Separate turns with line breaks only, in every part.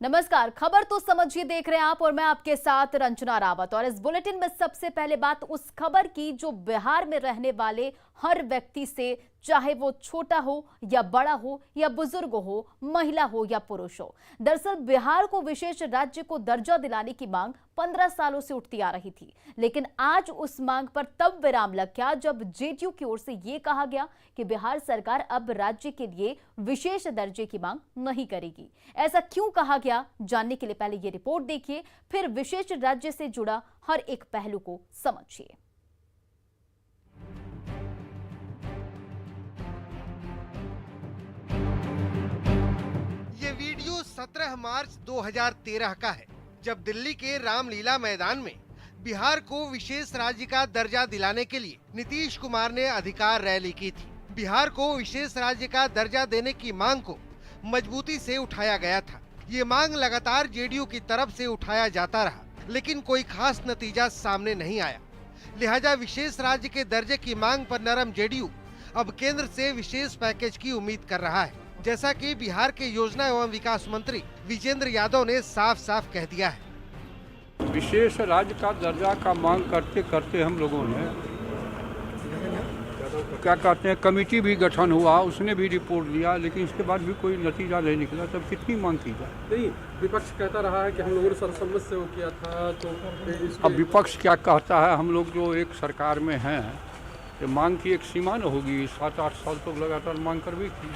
नमस्कार। खबर तो समझिए देख रहे हैं आप और मैं आपके साथ रंजना रावत। और इस बुलेटिन में सबसे पहले बात उस खबर की जो बिहार में रहने वाले हर व्यक्ति से, चाहे वो छोटा हो या बड़ा हो या बुजुर्ग हो, महिला हो या पुरुष हो। दरअसल बिहार को विशेष राज्य को दर्जा दिलाने की मांग 15 सालों से उठती आ रही थी, लेकिन आज उस मांग पर तब विराम लग गया जब जेडीयू की ओर से यह कहा गया कि बिहार सरकार अब राज्य के लिए विशेष दर्जे की मांग नहीं करेगी। ऐसा क्यों कहा गया, जानने के लिए पहले ये रिपोर्ट देखिए, फिर विशेष राज्य से जुड़ा हर एक पहलू को समझिए।
ये वीडियो 17 मार्च 2013 का है, जब दिल्ली के रामलीला मैदान में बिहार को विशेष राज्य का दर्जा दिलाने के लिए नीतीश कुमार ने अधिकार रैली की थी। बिहार को विशेष राज्य का दर्जा देने की मांग को मजबूती से उठाया गया था। ये मांग लगातार जेडीयू की तरफ से उठाया जाता रहा, लेकिन कोई खास नतीजा सामने नहीं आया। लिहाजा विशेष राज्य के दर्जे की मांग पर नरम जेडीयू अब केंद्र से विशेष पैकेज की उम्मीद कर रहा है, जैसा कि बिहार के योजना एवं विकास मंत्री विजेंद्र यादव ने साफ साफ कह दिया है।
विशेष राज्य का दर्जा का मांग करते करते हम लोगों ने क्या कहते हैं, कमेटी भी गठन हुआ, उसने भी रिपोर्ट दिया, लेकिन इसके बाद भी कोई नतीजा नहीं निकला। तब कितनी मांग की जाए?
नहीं, विपक्ष कहता रहा है कि हम लोगों ने सर्वसम्मत से वो किया था, तो
अब विपक्ष क्या कहता है? हम लोग जो एक सरकार में हैं, ये मांग की एक सीमा न होगी। 7-8 साल तक लगातार मांग करवे की,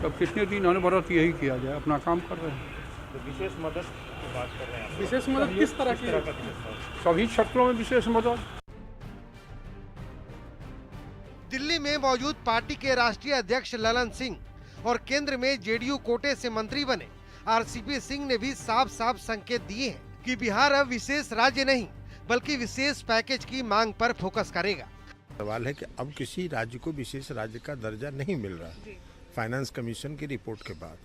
तब कितने दिन अनवरत यही किया जाए? अपना काम कर रहे हैं।
तो विशेष मदद की बात कर रहे हैं आप।
विशेष मदद किस तरह की?
सभी क्षेत्रों में विशेष मदद।
दिल्ली में मौजूद पार्टी के राष्ट्रीय अध्यक्ष ललन सिंह और केंद्र में जेडीयू कोटे से मंत्री बने आरसीपी सिंह ने भी साफ साफ संकेत दिए हैं कि बिहार अब विशेष राज्य नहीं बल्कि विशेष पैकेज की मांग पर फोकस करेगा।
सवाल है कि अब किसी राज्य को विशेष राज्य का दर्जा नहीं मिल रहा फाइनेंस कमीशन की रिपोर्ट के बाद।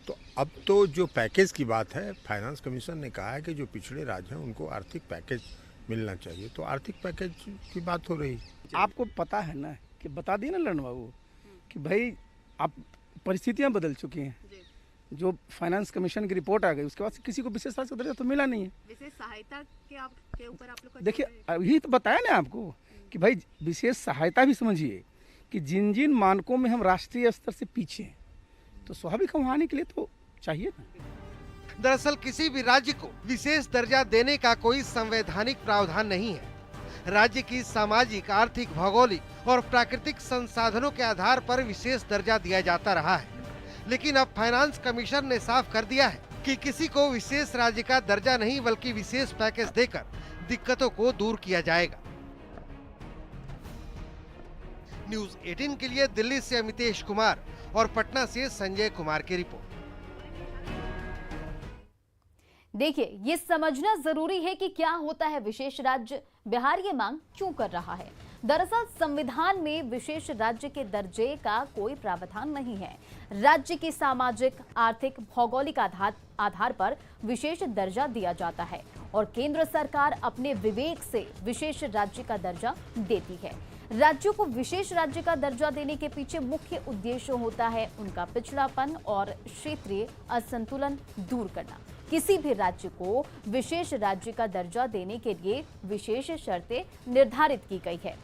तो अब तो जो पैकेज की बात है, फाइनेंस कमीशन ने कहा है कि जो पिछड़े राज्य हैं उनको आर्थिक पैकेज मिलना चाहिए, तो आर्थिक पैकेज की बात हो रही।
आपको पता है ना कि बता दिए ना ललन बाबू कि भाई आप परिस्थितियां बदल चुकी हैं। जो फाइनेंस कमीशन की रिपोर्ट आ गई उसके बाद किसी को विशेष राज्य का दर्जा तो मिला नहीं है।
विशेष सहायता के ऊपर आप लोग
देखिए, अभी तो बताया ना आपको कि भाई विशेष सहायता भी समझिए कि जिन जिन मानकों में हम राष्ट्रीय स्तर से पीछे हैं, तो स्वाभाविक हम आने के लिए तो चाहिए ना।
दरअसल किसी भी राज्य को विशेष दर्जा देने का कोई संवैधानिक प्रावधान नहीं है। राज्य की सामाजिक, आर्थिक, भौगोलिक और प्राकृतिक संसाधनों के आधार पर विशेष दर्जा दिया जाता रहा है, लेकिन अब फाइनेंस कमीशन ने साफ कर दिया है कि किसी को विशेष राज्य का दर्जा नहीं बल्कि विशेष पैकेज देकर दिक्कतों को दूर किया जाएगा। न्यूज़ 18 के लिए दिल्ली से अमितेश कुमार और पटना से संजय कुमार की रिपोर्ट।
देखिए, ये समझना जरूरी है कि क्या होता है विशेष राज्य, बिहार ये मांग क्यों कर रहा है। दरअसल संविधान में विशेष राज्य के दर्जे का कोई प्रावधान नहीं है। राज्य की सामाजिक, आर्थिक, भौगोलिक आधार पर विशेष दर्जा दिया जाता है और केंद्र सरकार अपने विवेक से विशेष राज्य का दर्जा देती है। राज्यों को विशेष राज्य का दर्जा देने के पीछे मुख्य उद्देश्य होता है उनका पिछड़ापन और क्षेत्रीय असंतुलन दूर करना। किसी भी राज्य को विशेष राज्य का दर्जा देने के लिए विशेष शर्तें निर्धारित की गई है,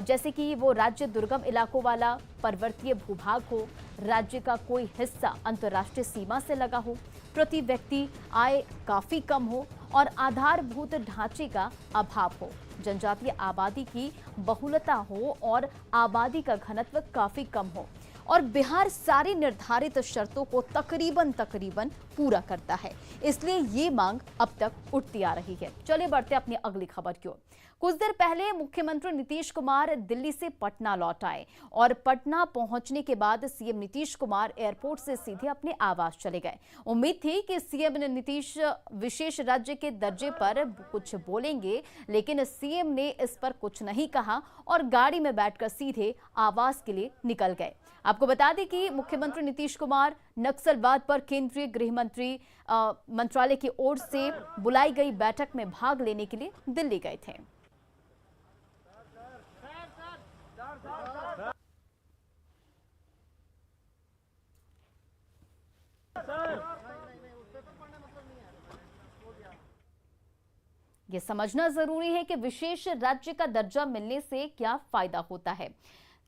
जैसे कि वो राज्य दुर्गम इलाकों वाला, पर्वतीय भूभाग हो, राज्य का कोई हिस्सा अंतर्राष्ट्रीय सीमा से लगा हो, प्रति व्यक्ति आय काफी कम हो और आधारभूत ढांचे का अभाव हो, जनजातीय आबादी की बहुलता हो और आबादी का घनत्व काफी कम हो। और बिहार सारी निर्धारित शर्तों को तकरीबन पूरा करता है, इसलिए ये मांग अब तक उठती आ रही है। चलिए बढ़ते अपनी अगली खबर की ओर। कुछ देर पहले मुख्यमंत्री नीतीश कुमार दिल्ली से पटना लौट आए और पटना पहुंचने के बाद सीएम नीतीश कुमार एयरपोर्ट से सीधे अपने आवास चले गए। उम्मीद थी कि सीएम नीतीश विशेष राज्य के दर्जे पर कुछ बोलेंगे, लेकिन सीएम ने इस पर कुछ नहीं कहा और गाड़ी में बैठकर सीधे आवास के लिए निकल गए। आपको बता दें कि मुख्यमंत्री नीतीश कुमार नक्सलवाद पर केंद्रीय गृह मंत्रालय की ओर से बुलाई गई बैठक में भाग लेने के लिए दिल्ली गए थे। ये समझना जरूरी है कि विशेष राज्य का दर्जा मिलने से क्या फायदा होता है।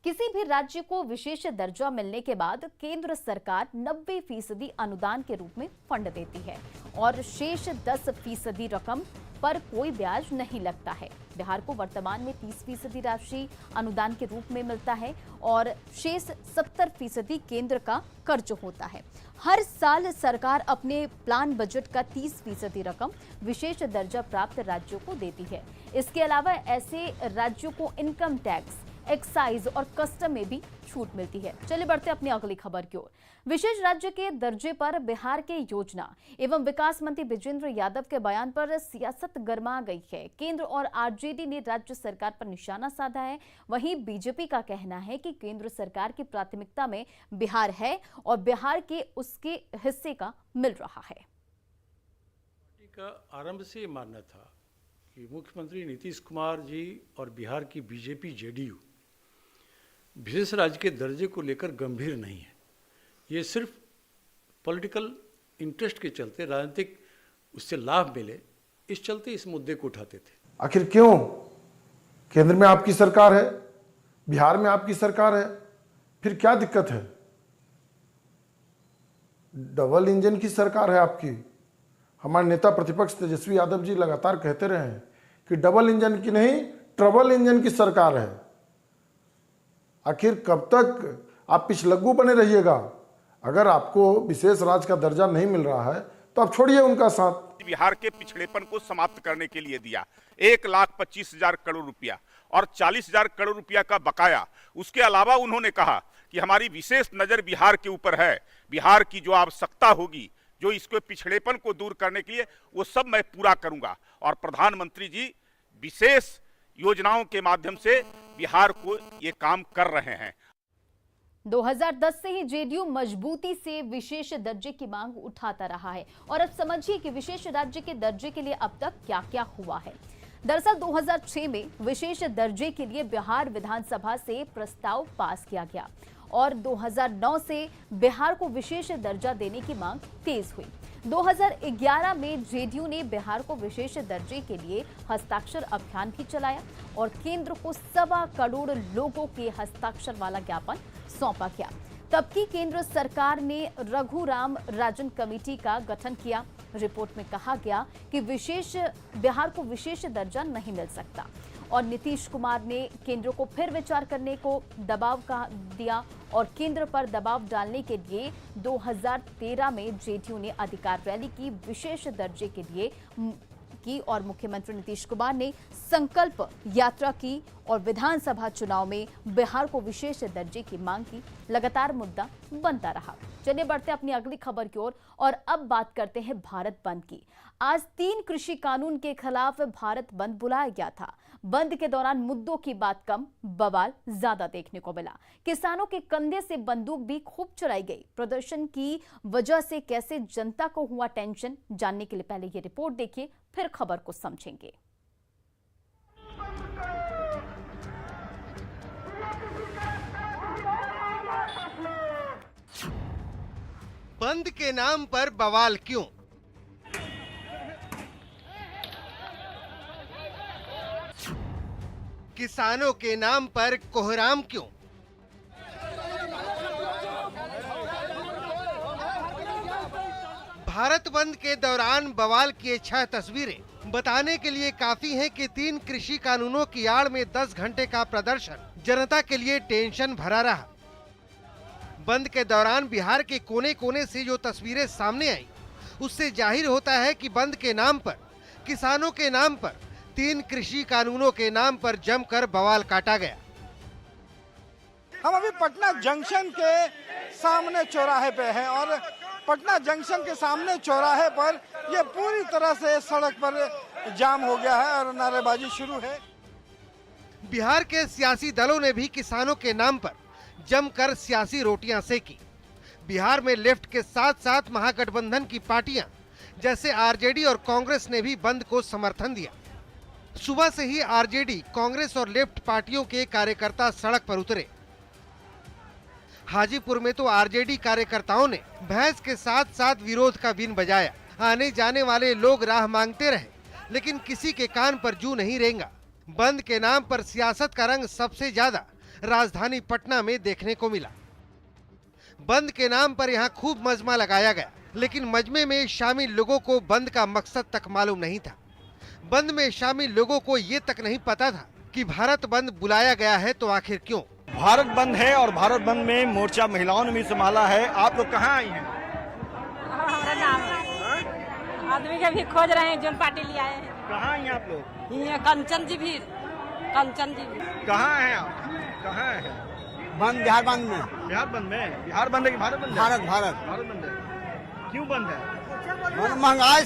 किसी भी राज्य को विशेष दर्जा मिलने के बाद केंद्र सरकार 90% अनुदान के रूप में फंड देती है और शेष 10% रकम पर कोई ब्याज नहीं लगता है। बिहार को वर्तमान में 30% राशि अनुदान के रूप में मिलता है और शेष 70% केंद्र का कर्ज होता है। हर साल सरकार अपने प्लान बजट का 30% रकम विशेष दर्जा प्राप्त राज्यों को देती है। इसके अलावा ऐसे राज्यों को इनकम टैक्स, एक्साइज और कस्टम में भी छूट मिलती है। चलिए बढ़ते अपनी अगली खबर की ओर। विशेष राज्य के दर्जे पर बिहार के योजना एवं विकास मंत्री विजेंद्र यादव के बयान पर सियासत गर्मा गई है। केंद्र और आरजेडी ने राज्य सरकार पर निशाना साधा है। वहीं बीजेपी का कहना है कि केंद्र सरकार की प्राथमिकता में बिहार है और बिहार के उसके हिस्से का मिल रहा है।
पार्टी का आरंभ से मानना था कि मुख्यमंत्री नीतीश कुमार जी और बिहार की बीजेपी जेडीयू विशेष राज्य के दर्जे को लेकर गंभीर नहीं है। ये सिर्फ पॉलिटिकल इंटरेस्ट के चलते, राजनीतिक उससे लाभ मिले, इस चलते इस मुद्दे को उठाते थे।
आखिर क्यों? केंद्र में आपकी सरकार है, बिहार में आपकी सरकार है, फिर क्या दिक्कत है? डबल इंजन की सरकार है आपकी। हमारे नेता प्रतिपक्ष तेजस्वी यादव जी लगातार कहते रहे हैं कि डबल इंजन की नहीं, ट्रबल इंजन की सरकार है। आखिर कब तक आप पिछलग्गू बने रहिएगा? अगर आपको विशेष राज्य का दर्जा नहीं मिल रहा है तो आप छोड़िए उनका साथ।
बिहार के पिछड़ेपन को समाप्त करने के लिए दिया 1,25,000 करोड़ रुपया और 40,000 करोड़ रुपया का बकाया। उसके अलावा उन्होंने कहा कि हमारी विशेष नजर बिहार के ऊपर है। बिहार की जो आवश्यकता होगी, जो इसके पिछड़ेपन को दूर करने के लिए, वो सब मैं पूरा करूंगा। और प्रधानमंत्री जी विशेष योजनाओं के माध्यम से बिहार को ये काम कर रहे हैं।
2010 से ही जेडीयू मजबूती से विशेष दर्जे की मांग उठाता रहा है और अब समझिए कि विशेष राज्य के दर्जे के लिए अब तक क्या क्या हुआ है। दरअसल 2006 में विशेष दर्जे के लिए बिहार विधानसभा से प्रस्ताव पास किया गया और 2009 से बिहार को विशेष दर्जा देने की मांग तेज हुई। 2011 में जेडीयू ने बिहार को विशेष दर्जे के लिए हस्ताक्षर अभियान भी चलाया और केंद्र को 1.25 करोड़ लोगों के हस्ताक्षर वाला ज्ञापन सौंपा गया। तब की केंद्र सरकार ने रघुराम राजन कमेटी का गठन किया। रिपोर्ट में कहा गया कि बिहार को विशेष दर्जा नहीं मिल सकता और नीतीश कुमार ने केंद्र को फिर विचार करने को दबाव दिया और केंद्र पर दबाव डालने के लिए 2013 में जेडीयू ने अधिकार रैली की विशेष दर्जे के लिए और मुख्यमंत्री नीतीश कुमार ने संकल्प यात्रा की और विधानसभा चुनाव में बिहार को विशेष दर्जे की मांग की। लगातार मुद्दा बनता रहा। चलिए बढ़ते अपनी अगली खबर की ओर और अब बात करते हैं भारत बंद की। आज 3 कृषि कानून के खिलाफ भारत बंद बुलाया गया था। बंद के दौरान मुद्दों की बात कम, बवाल ज्यादा देखने को मिला। किसानों के कंधे से बंदूक भी खूब चलाई गई। प्रदर्शन की वजह से कैसे जनता को हुआ टेंशन, जानने के लिए पहले ये रिपोर्ट देखिए, फिर खबर को समझेंगे।
बंद के नाम पर बवाल क्यों? किसानों के नाम पर कोहराम क्यों? भारत बंद के दौरान बवाल की 6 तस्वीरें बताने के लिए काफी हैं कि 3 कृषि कानूनों की आड़ में 10 घंटे का प्रदर्शन जनता के लिए टेंशन भरा रहा। बंद के दौरान बिहार के कोने कोने से जो तस्वीरें सामने आई, उससे जाहिर होता है कि बंद के नाम पर, किसानों के नाम पर, 3 कृषि कानूनों के नाम पर जमकर बवाल काटा गया।
हम अभी पटना जंक्शन के सामने चौराहे पे हैं और पटना जंक्शन के सामने चौराहे पर ये पूरी तरह से सड़क पर जाम हो गया है और नारेबाजी शुरू है।
बिहार के सियासी दलों ने भी किसानों के नाम पर जमकर सियासी रोटियां सेकी। बिहार में लेफ्ट के साथ साथ महागठबंधन की पार्टियां जैसे आरजेडी और कांग्रेस ने भी बंद को समर्थन दिया। सुबह से ही आरजेडी, कांग्रेस और लेफ्ट पार्टियों के कार्यकर्ता सड़क पर उतरे। हाजीपुर में तो आरजेडी कार्यकर्ताओं ने भैंस के साथ साथ विरोध का बीन बजाया। आने जाने वाले लोग राह मांगते रहे, लेकिन किसी के कान पर जू नहीं रेंगा। बंद के नाम पर सियासत का रंग सबसे ज्यादा राजधानी पटना में देखने को मिला। बंद के नाम पर यहाँ खूब मजमा लगाया गया, लेकिन मजमे में शामिल लोगों को बंद का मकसद तक मालूम नहीं था। बंद में शामिल लोगों को ये तक नहीं पता था कि भारत बंद बुलाया गया है तो आखिर क्यों।
भारत बंद है और भारत बंद में मोर्चा महिलाओं ने भी संभाला है। आप लोग कहाँ आई हैं?
हमारा नाम है आदमी के भी खोज रहे हैं, जो पार्टी ले आए हैं।
कहाँ आई हैं आप लोग?
ये कंचन जी भी
कहाँ हैं आप? कहाँ है?
बंद बिहार बंद में।
बिहार बंद में? बिहार बंद है कि भारत बंद है? भारत बंद है। क्यों बंद है?
महंगाई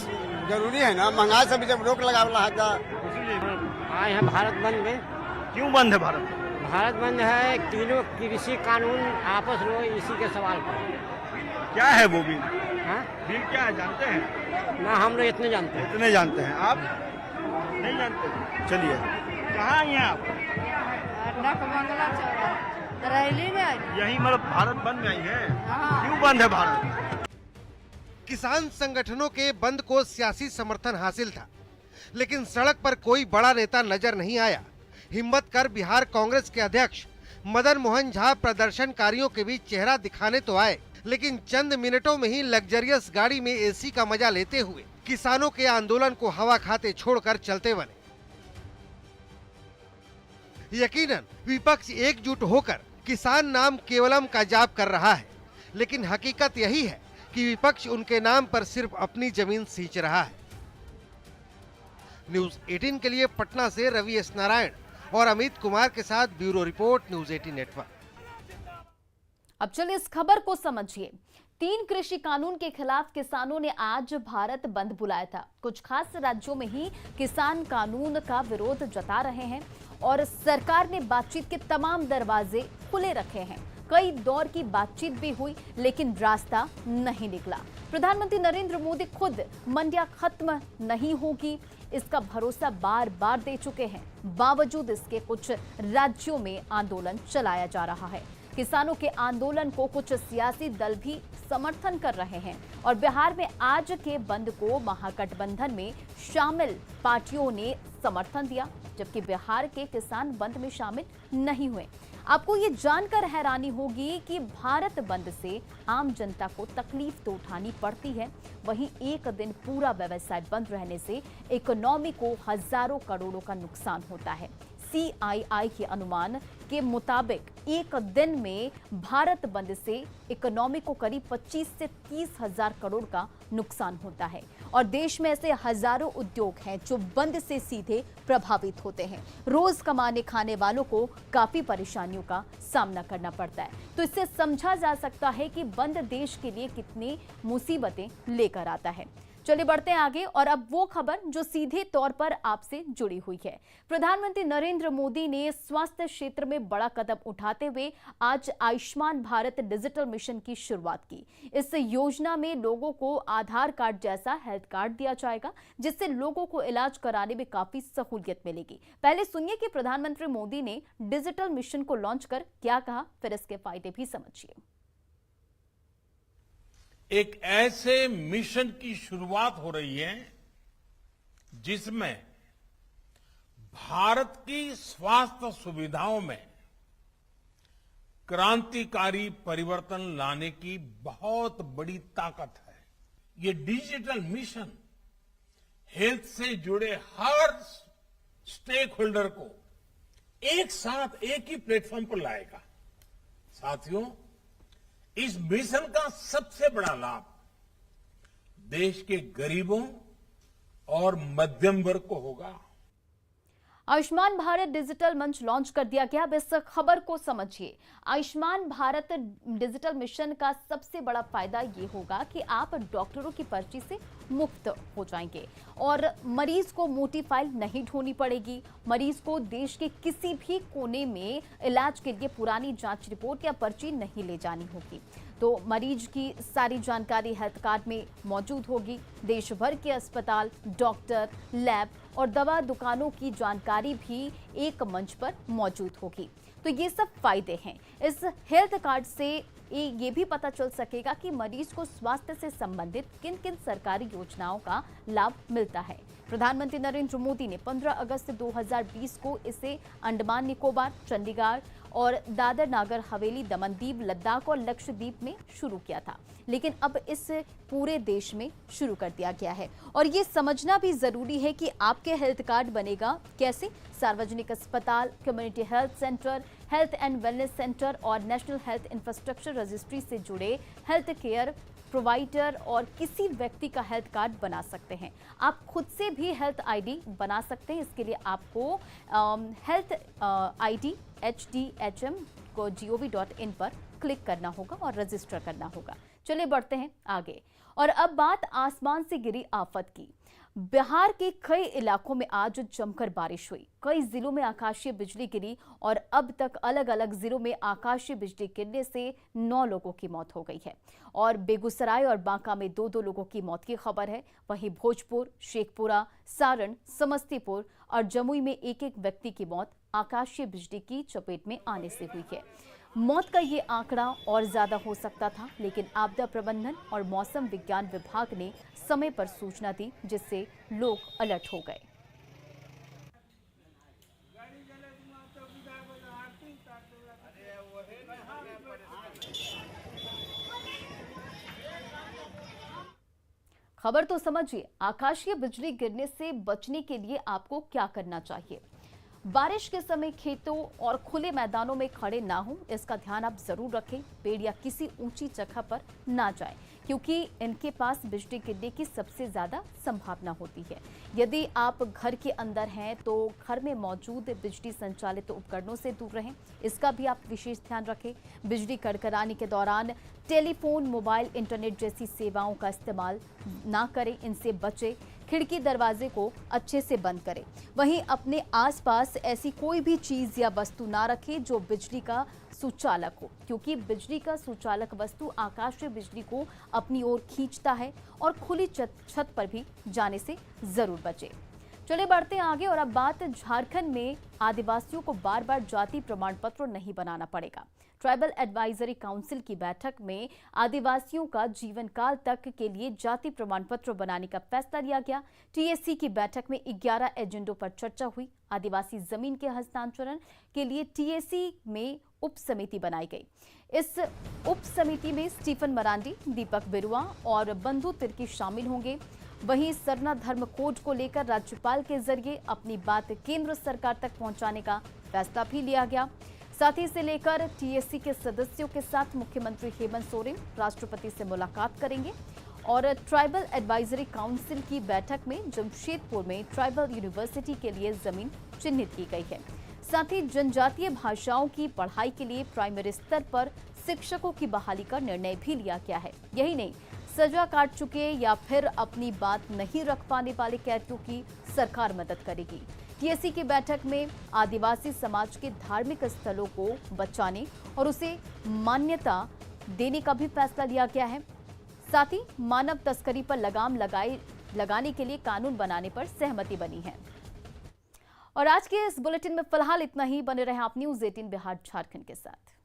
जरूरी है ना, महंगाई से भी जब रोक लगावला है तो
आए हैं भारत बंद में।
क्यों बंद है भारत?
भारत बंद है तीनों कृषि कानून आपस में इसी के सवाल पर।
क्या है वो बिल?
हाँ?
बिल क्या है जानते हैं?
ना हम लोग इतने जानते हैं।
इतने जानते हैं, आप नहीं जानते? चलिए, कहाँ आई हैं आप?
बंगला रैली में आई।
यही मतलब भारत बंद में आई हैं? क्यों बंद है भारत?
किसान संगठनों के बंद को सियासी समर्थन हासिल था, लेकिन सड़क पर कोई बड़ा नेता नजर नहीं आया। हिम्मत कर बिहार कांग्रेस के अध्यक्ष मदन मोहन झा प्रदर्शनकारियों के बीच चेहरा दिखाने तो आए, लेकिन चंद मिनटों में ही लग्जरियस गाड़ी में एसी का मजा लेते हुए किसानों के आंदोलन को हवा खाते छोड़कर चलते बने। यकीनन विपक्ष एकजुट होकर किसान नाम केवलम का जाप कर रहा है, लेकिन हकीकत यही है कि विपक्ष उनके नाम पर सिर्फ अपनी जमीन सींच रहा है। न्यूज 18 के लिए पटना से रवि एस नारायण और अमित कुमार के साथ ब्यूरो रिपोर्ट, न्यूज 18 नेटवर्क।
अब चलिए इस खबर को समझिए। 3 कृषि कानून के खिलाफ किसानों ने आज भारत बंद बुलाया था। कुछ खास राज्यों में ही किसान कानून का विरोध जता रहे हैं और सरकार ने बातचीत के तमाम दरवाजे खुले रखे हैं। कई दौर की बातचीत भी हुई, लेकिन रास्ता नहीं निकला। प्रधानमंत्री नरेंद्र मोदी खुद मंडियां खत्म नहीं होगी इसका भरोसा बार बार दे चुके हैं। बावजूद इसके कुछ राज्यों में आंदोलन चलाया जा रहा है। किसानों के आंदोलन को कुछ सियासी दल भी समर्थन कर रहे हैं और बिहार में आज के बंद को महागठबंधन में शामिल पार्टियों ने समर्थन दिया, जबकि बिहार के किसान बंद में शामिल नहीं हुए। आपको ये जानकर हैरानी होगी कि भारत बंद से आम जनता को तकलीफ तो उठानी पड़ती है, वहीं एक दिन पूरा व्यवसाय बंद रहने से इकोनॉमी को हजारों करोड़ों का नुकसान होता है। CII के अनुमान के मुताबिक एक दिन में भारत बंद से इकोनॉमी को करीब 25 से 30 हजार करोड़ का नुकसान होता है और देश में ऐसे हजारों उद्योग हैं जो बंद से सीधे प्रभावित होते हैं। रोज कमाने खाने वालों को काफी परेशानियों का सामना करना पड़ता है। तो इससे समझा जा सकता है कि बंद देश के लिए कितनी मुसीबतें लेकर आता है। चलिए बढ़ते हैं आगे और अब वो खबर जो सीधे तौर पर आपसे जुड़ी हुई है। प्रधानमंत्री नरेंद्र मोदी ने स्वास्थ्य क्षेत्र में बड़ा कदम उठाते हुए आज आयुष्मान भारत डिजिटल मिशन की शुरुआत की। इस योजना में लोगों को आधार कार्ड जैसा हेल्थ कार्ड दिया जाएगा, जिससे लोगों को इलाज कराने में काफी सहूलियत मिलेगी। पहले सुनिए कि प्रधानमंत्री मोदी ने डिजिटल मिशन को लॉन्च कर क्या कहा, फिर इसके फायदे भी समझिए।
एक ऐसे मिशन की शुरुआत हो रही है जिसमें भारत की स्वास्थ्य सुविधाओं में क्रांतिकारी परिवर्तन लाने की बहुत बड़ी ताकत है। ये डिजिटल मिशन हेल्थ से जुड़े हर स्टेक होल्डर को एक साथ एक ही प्लेटफॉर्म पर लाएगा। साथियों, इस मिशन का सबसे बड़ा लाभ देश के गरीबों और मध्यम वर्ग को होगा।
आयुष्मान भारत डिजिटल मंच लॉन्च कर दिया गया। अब इस खबर को समझिए। आयुष्मान भारत डिजिटल मिशन का सबसे बड़ा फायदा ये होगा कि आप डॉक्टरों की पर्ची से मुफ्त हो जाएंगे और मरीज को मोटी फाइल नहीं ढोनी पड़ेगी। मरीज को देश के किसी भी कोने में इलाज के लिए पुरानी जांच रिपोर्ट या पर्ची नहीं ले जानी होगी। तो मरीज की सारी जानकारी हेल्थ कार्ड में मौजूद होगी। देश भर के अस्पताल, डॉक्टर, लैब और दवा दुकानों की जानकारी भी एक मंच पर मौजूद होगी। तो ये सब फायदे हैं। इस हेल्थ कार्ड से ये भी पता चल सकेगा कि मरीज को स्वास्थ्य से संबंधित किन किन सरकारी योजनाओं का लाभ मिलता है। प्रधानमंत्री नरेंद्र मोदी ने 15 अगस्त 2020 को इसे अंडमान निकोबार, चंडीगढ़ और दादर नागर हवेली, दमन-दीव, लद्दाख और लक्षद्वीप में शुरू किया था, लेकिन अब इस पूरे देश में शुरू कर दिया गया है। और ये समझना भी जरूरी है कि आपके हेल्थ कार्ड बनेगा कैसे। सार्वजनिक अस्पताल, community health centre, health and wellness centre और नेशनल हेल्थ इंफ्रास्ट्रक्चर रजिस्ट्री से जुड़े हेल्थ केयर प्रोवाइडर और किसी व्यक्ति का हेल्थ कार्ड बना सकते हैं। आप खुद से भी हेल्थ आईडी बना सकते हैं। इसके लिए आपको हेल्थ आईडी hdhm.gov.in पर क्लिक करना होगा और रजिस्टर करना होगा। चलिए बढ़ते हैं आगे। और अब बात आसमान से गिरी आफत की। बिहार के कई इलाकों में आज जमकर बारिश हुई। कई जिलों में आकाशीय बिजली गिरी और अब तक अलग अलग जिलों में आकाशीय बिजली गिरने से 9 लोगों की मौत हो गई है और बेगूसराय और बांका में 2-2 लोगों की मौत की खबर है। वहीं भोजपुर, शेखपुरा, सारण, समस्तीपुर और जमुई में एक-एक व्यक्ति की मौत आकाशीय बिजली की चपेट में आने से हुई है। मौत का ये आंकड़ा और ज्यादा हो सकता था, लेकिन आपदा प्रबंधन और मौसम विज्ञान विभाग ने समय पर सूचना दी, जिससे लोग अलर्ट हो गए। खबर तो समझिए, आकाशीय बिजली गिरने से बचने के लिए आपको क्या करना चाहिए। बारिश के समय खेतों और खुले मैदानों में खड़े ना हों, इसका ध्यान आप जरूर रखें। पेड़ या किसी ऊंची जगह पर ना जाएं, क्योंकि इनके पास बिजली गिरने की सबसे ज्यादा संभावना होती है। यदि आप घर के अंदर हैं तो घर में मौजूद बिजली संचालित उपकरणों से दूर रहें, इसका भी आप विशेष ध्यान रखें। बिजली कड़कड़ाने के दौरान टेलीफोन, मोबाइल, इंटरनेट जैसी सेवाओं का इस्तेमाल ना करें, इनसे बचें। खिड़की दरवाजे को अच्छे से बंद करें। वहीं अपने आसपास ऐसी कोई भी चीज या वस्तु ना रखें जो बिजली का सुचालक हो, क्योंकि बिजली का सुचालक वस्तु आकाशीय बिजली को अपनी ओर खींचता है और खुली छत पर भी जाने से जरूर बचें। चलिए बढ़ते हैं आगे। और अब बात झारखंड में आदिवासियों को बार बार जाति प्रमाण पत्र नहीं बनाना पड़ेगा। ट्राइबल एडवाइजरी काउंसिल की बैठक में आदिवासियों का जीवन काल तक के लिए जाति प्रमाण पत्र बनाने का फैसला लिया गया। टीएससी की बैठक में 11 एजेंडों पर चर्चा हुई। आदिवासी जमीन के हस्तांतरण के लिए टीएससी में उप समिति बनाई गई। इस उप समिति में स्टीफन मरांडी, दीपक बिरुआ और बंधु तिर्की शामिल होंगे। वहीं सरना धर्म कोड को लेकर राज्यपाल के जरिए अपनी बात केंद्र सरकार तक पहुंचाने का फैसला भी लिया गया। साथ ही इसे लेकर टीएससी के सदस्यों के साथ मुख्यमंत्री हेमंत सोरेन राष्ट्रपति से मुलाकात करेंगे। और ट्राइबल एडवाइजरी काउंसिल की बैठक में जमशेदपुर में ट्राइबल यूनिवर्सिटी के लिए जमीन चिन्हित की गई है। साथ ही जनजातीय भाषाओं की पढ़ाई के लिए प्राइमरी स्तर पर शिक्षकों की बहाली का निर्णय भी लिया गया है। यही नहीं, सजा काट चुके या फिर अपनी बात नहीं रख पाने वाले कैदियों की सरकार मदद करेगी। टीएससी की बैठक में आदिवासी समाज के धार्मिक स्थलों को बचाने और उसे मान्यता देने का भी फैसला लिया गया है। साथ ही मानव तस्करी पर लगाम लगाने के लिए कानून बनाने पर सहमति बनी है। और आज के इस बुलेटिन में फिलहाल इतना ही। बने रहे आप न्यूज़ 18 बिहार झारखंड के साथ।